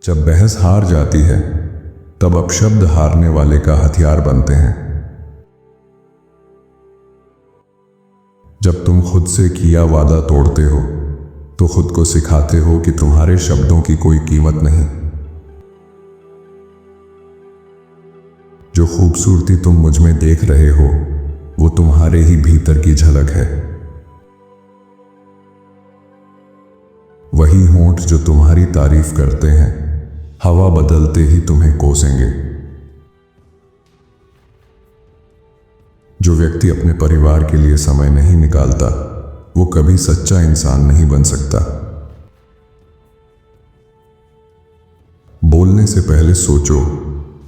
जब बहस हार जाती है तब अपशब्द हारने वाले का हथियार बनते हैं। जब तुम खुद से किया वादा तोड़ते हो तो खुद को सिखाते हो कि तुम्हारे शब्दों की कोई कीमत नहीं। जो खूबसूरती तुम मुझ में देख रहे हो वो तुम्हारे ही भीतर की झलक है। वही होंठ जो तुम्हारी तारीफ करते हैं हवा बदलते ही तुम्हें कोसेंगे। जो व्यक्ति अपने परिवार के लिए समय नहीं निकालता वो कभी सच्चा इंसान नहीं बन सकता। बोलने से पहले सोचो,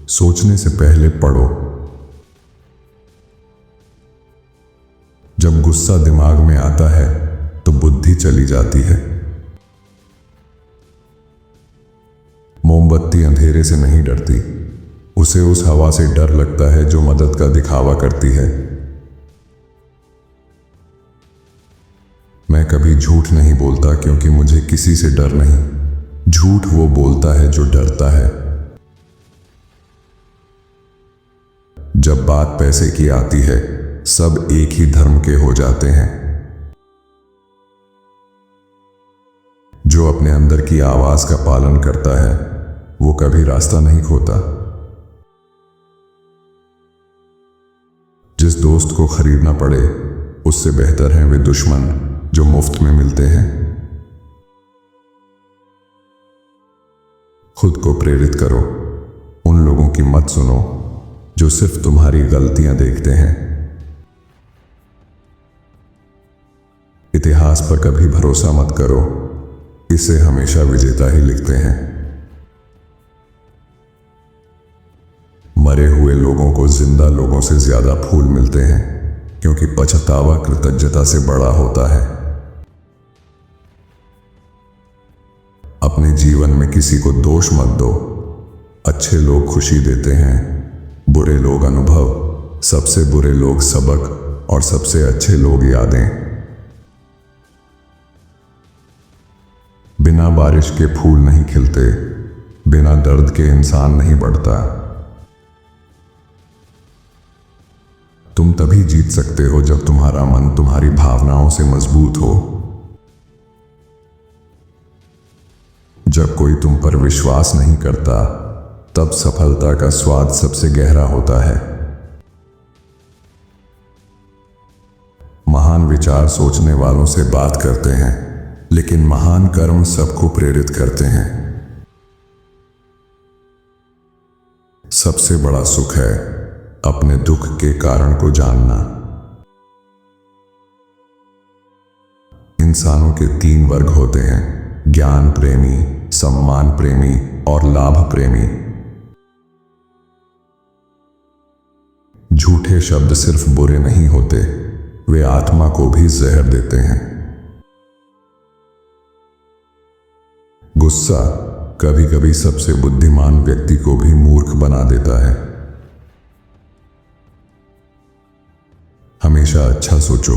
सोचने से पहले पढ़ो। जब गुस्सा दिमाग में आता है तो बुद्धि चली जाती है। मोमबत्ती अंधेरे से नहीं डरती, उसे उस हवा से डर लगता है जो मदद का दिखावा करती है। मैं कभी झूठ नहीं बोलता क्योंकि मुझे किसी से डर नहीं। झूठ वो बोलता है जो डरता है। जब बात पैसे की आती है सब एक ही धर्म के हो जाते हैं। जो अपने अंदर की आवाज का पालन करता है वो कभी रास्ता नहीं खोता। जिस दोस्त को खरीदना पड़े उससे बेहतर हैं वे दुश्मन जो मुफ्त में मिलते हैं। खुद को प्रेरित करो, उन लोगों की मत सुनो जो सिर्फ तुम्हारी गलतियां देखते हैं। इतिहास पर कभी भरोसा मत करो, इसे हमेशा विजेता ही लिखते हैं। मरे हुए लोगों को जिंदा लोगों से ज्यादा फूल मिलते हैं क्योंकि पछतावा कृतज्ञता से बड़ा होता है। अपने जीवन में किसी को दोष मत दो। अच्छे लोग खुशी देते हैं, बुरे लोग अनुभव, सबसे बुरे लोग सबक और सबसे अच्छे लोग यादें। बिना बारिश के फूल नहीं खिलते, बिना दर्द के इंसान नहीं बढ़ता। तुम तभी जीत सकते हो जब तुम्हारा मन तुम्हारी भावनाओं से मजबूत हो। जब कोई तुम पर विश्वास नहीं करता तब सफलता का स्वाद सबसे गहरा होता है। महान विचार सोचने वालों से बात करते हैं लेकिन महान कर्म सबको प्रेरित करते हैं। सबसे बड़ा सुख है अपने दुख के कारण को जानना। इंसानों के 3 वर्ग होते हैं, ज्ञान प्रेमी, सम्मान प्रेमी और लाभ प्रेमी। झूठे शब्द सिर्फ बुरे नहीं होते, वे आत्मा को भी जहर देते हैं। गुस्सा कभी कभी सबसे बुद्धिमान व्यक्ति को भी मूर्ख बना देता है। हमेशा अच्छा सोचो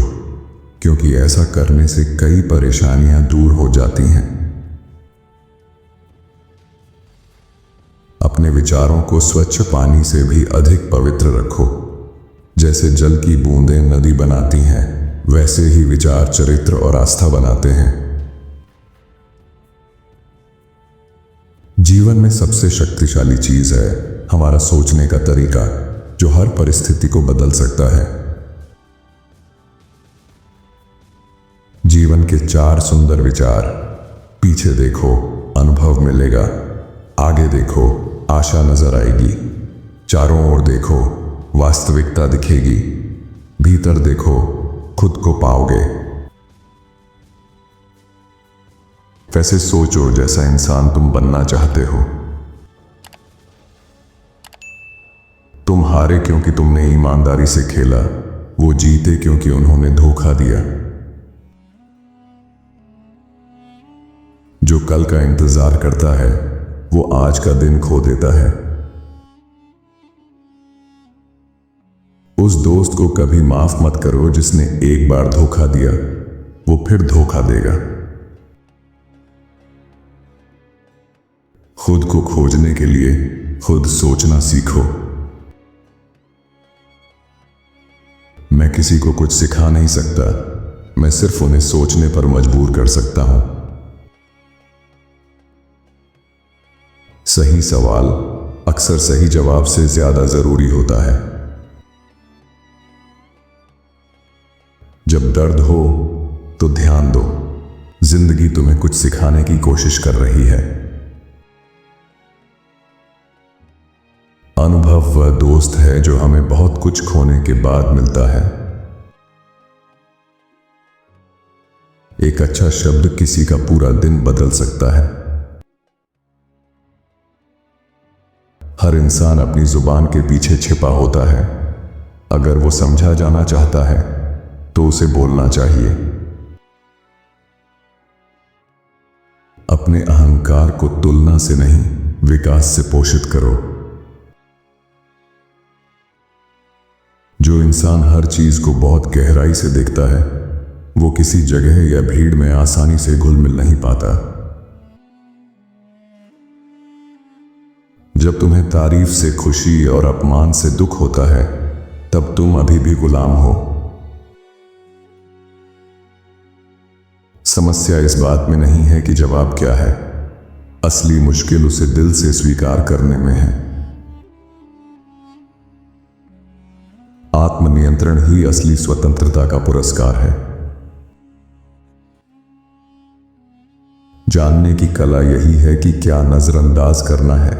क्योंकि ऐसा करने से कई परेशानियां दूर हो जाती हैं। अपने विचारों को स्वच्छ पानी से भी अधिक पवित्र रखो। जैसे जल की बूंदें नदी बनाती हैं वैसे ही विचार चरित्र और आस्था बनाते हैं। जीवन में सबसे शक्तिशाली चीज है हमारा सोचने का तरीका जो हर परिस्थिति को बदल सकता है। जीवन के 4 सुंदर विचार, पीछे देखो अनुभव मिलेगा, आगे देखो आशा नजर आएगी, चारों ओर देखो वास्तविकता दिखेगी, भीतर देखो खुद को पाओगे। वैसे सोचो जैसा इंसान तुम बनना चाहते हो। तुम हारे क्योंकि तुमने ईमानदारी से खेला, वो जीते क्योंकि उन्होंने धोखा दिया। जो कल का इंतजार करता है वो आज का दिन खो देता है। उस दोस्त को कभी माफ मत करो जिसने एक बार धोखा दिया, वो फिर धोखा देगा। खुद को खोजने के लिए खुद सोचना सीखो। मैं किसी को कुछ सिखा नहीं सकता, मैं सिर्फ उन्हें सोचने पर मजबूर कर सकता हूं। सही सवाल अक्सर सही जवाब से ज्यादा जरूरी होता है। जब दर्द हो तो ध्यान दो, जिंदगी तुम्हें कुछ सिखाने की कोशिश कर रही है। अनुभव वह दोस्त है जो हमें बहुत कुछ खोने के बाद मिलता है। एक अच्छा शब्द किसी का पूरा दिन बदल सकता है। हर इंसान अपनी जुबान के पीछे छिपा होता है। अगर वो समझा जाना चाहता है तो उसे बोलना चाहिए। अपने अहंकार को तुलना से नहीं, विकास से पोषित करो। जो इंसान हर चीज को बहुत गहराई से देखता है, वो किसी जगह या भीड़ में आसानी से घुल मिल नहीं पाता। जब तुम्हें तारीफ से खुशी और अपमान से दुख होता है, तब तुम अभी भी गुलाम हो। समस्या इस बात में नहीं है कि जवाब क्या है, असली मुश्किल उसे दिल से स्वीकार करने में है। आत्मनियंत्रण ही असली स्वतंत्रता का पुरस्कार है। जानने की कला यही है कि क्या नजरअंदाज करना है।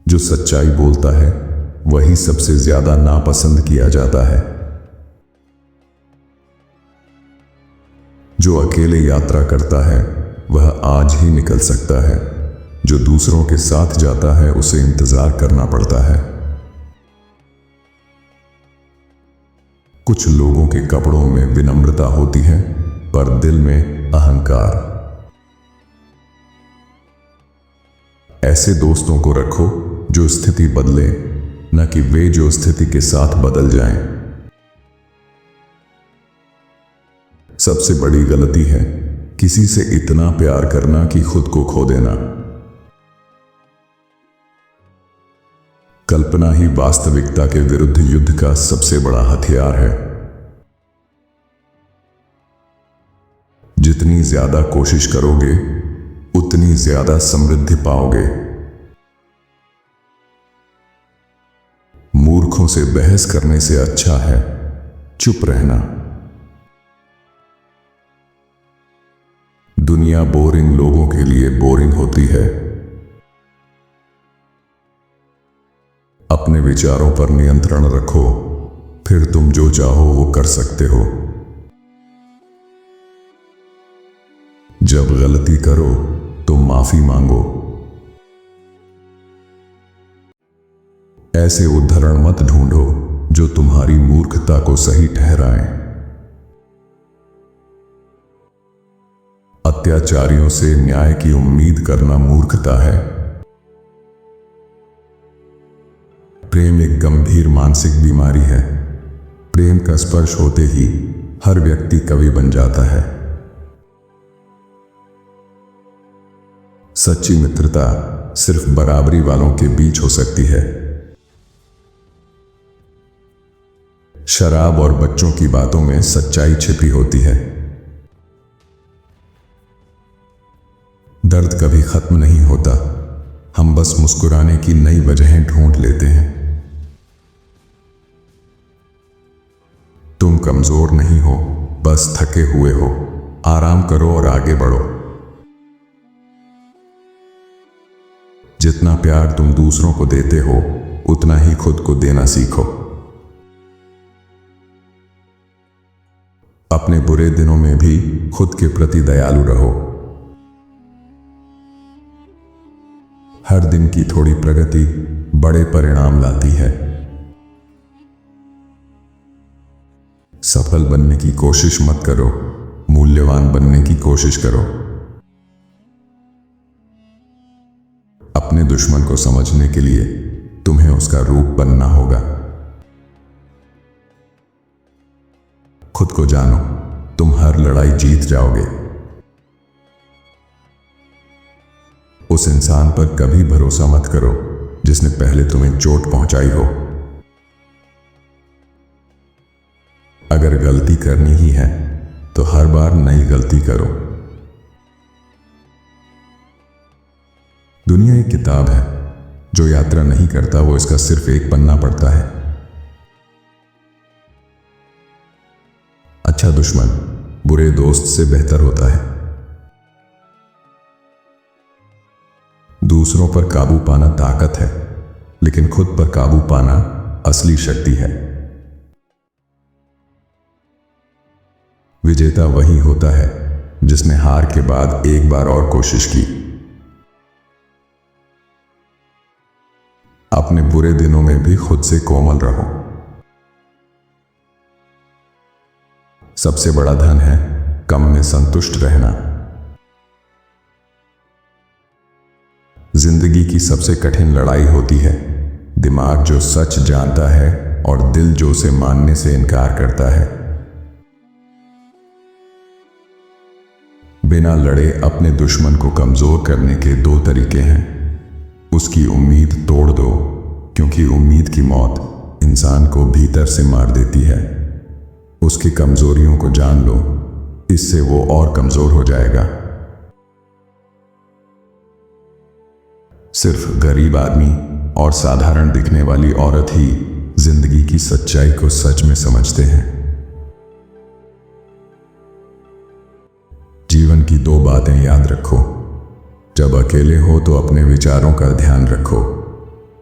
जो सच्चाई बोलता है वही सबसे ज्यादा नापसंद किया जाता है। जो अकेले यात्रा करता है वह आज ही निकल सकता है। जो दूसरों के साथ जाता है उसे इंतजार करना पड़ता है। कुछ लोगों के कपड़ों में विनम्रता होती है, पर दिल में अहंकार। ऐसे दोस्तों को रखो जो स्थिति बदले, न कि वे जो स्थिति के साथ बदल जाएं। सबसे बड़ी गलती है किसी से इतना प्यार करना कि खुद को खो देना। कल्पना ही वास्तविकता के विरुद्ध युद्ध का सबसे बड़ा हथियार है। जितनी ज्यादा कोशिश करोगे उतनी ज्यादा समृद्धि पाओगे। मूर्खों से बहस करने से अच्छा है चुप रहना। दुनिया बोरिंग लोगों के लिए बोरिंग होती है। अपने विचारों पर नियंत्रण रखो, फिर तुम जो चाहो वो कर सकते हो। जब गलती करो तो माफी मांगो। ऐसे उदाहरण मत ढूंढो जो तुम्हारी मूर्खता को सही ठहराएं। अत्याचारियों से न्याय की उम्मीद करना मूर्खता है। प्रेम एक गंभीर मानसिक बीमारी है। प्रेम का स्पर्श होते ही हर व्यक्ति कवि बन जाता है। सच्ची मित्रता सिर्फ बराबरी वालों के बीच हो सकती है। शराब और बच्चों की बातों में सच्चाई छिपी होती है। दर्द कभी खत्म नहीं होता, हम बस मुस्कुराने की नई वजहें ढूंढ लेते हैं। तुम कमजोर नहीं हो, बस थके हुए हो। आराम करो और आगे बढ़ो। जितना प्यार तुम दूसरों को देते हो, उतना ही खुद को देना सीखो। अपने बुरे दिनों में भी खुद के प्रति दयालु रहो। हर दिन की थोड़ी प्रगति बड़े परिणाम लाती है। सफल बनने की कोशिश मत करो, मूल्यवान बनने की कोशिश करो। अपने दुश्मन को समझने के लिए तुम्हें उसका रूप बनना होगा। खुद को जानो, तुम हर लड़ाई जीत जाओगे। उस इंसान पर कभी भरोसा मत करो जिसने पहले तुम्हें चोट पहुंचाई हो। अगर गलती करनी ही है तो हर बार नई गलती करो। दुनिया एक किताब है, जो यात्रा नहीं करता वो इसका सिर्फ एक पन्ना पढ़ता है। अच्छा दुश्मन बुरे दोस्त से बेहतर होता है। दूसरों पर काबू पाना ताकत है, लेकिन खुद पर काबू पाना असली शक्ति है। विजेता वही होता है जिसने हार के बाद एक बार और कोशिश की। अपने बुरे दिनों में भी खुद से कोमल रहो। सबसे बड़ा धन है कम में संतुष्ट रहना। जिंदगी की सबसे कठिन लड़ाई होती है दिमाग जो सच जानता है और दिल जो उसे मानने से इनकार करता है। बिना लड़े अपने दुश्मन को कमजोर करने के दो तरीके हैं। उसकी उम्मीद तोड़ दो, क्योंकि उम्मीद की मौत इंसान को भीतर से मार देती है। उसकी कमजोरियों को जान लो, इससे वो और कमजोर हो जाएगा। सिर्फ गरीब आदमी और साधारण दिखने वाली औरत ही जिंदगी की सच्चाई को सच में समझते हैं। जीवन की दो बातें याद रखो। जब अकेले हो तो अपने विचारों का ध्यान रखो,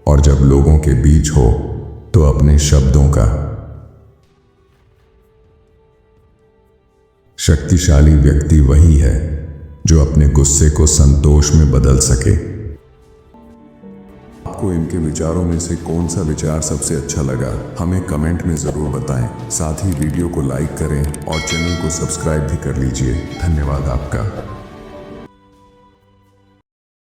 और जब लोगों के बीच हो तो अपने शब्दों का। शक्तिशाली व्यक्ति वही है जो अपने गुस्से को संतोष में बदल सके। आपको इनके विचारों में से कौन सा विचार सबसे अच्छा लगा, हमें कमेंट में जरूर बताएं। साथ ही वीडियो को लाइक करें और चैनल को सब्सक्राइब भी कर लीजिए। धन्यवाद आपका।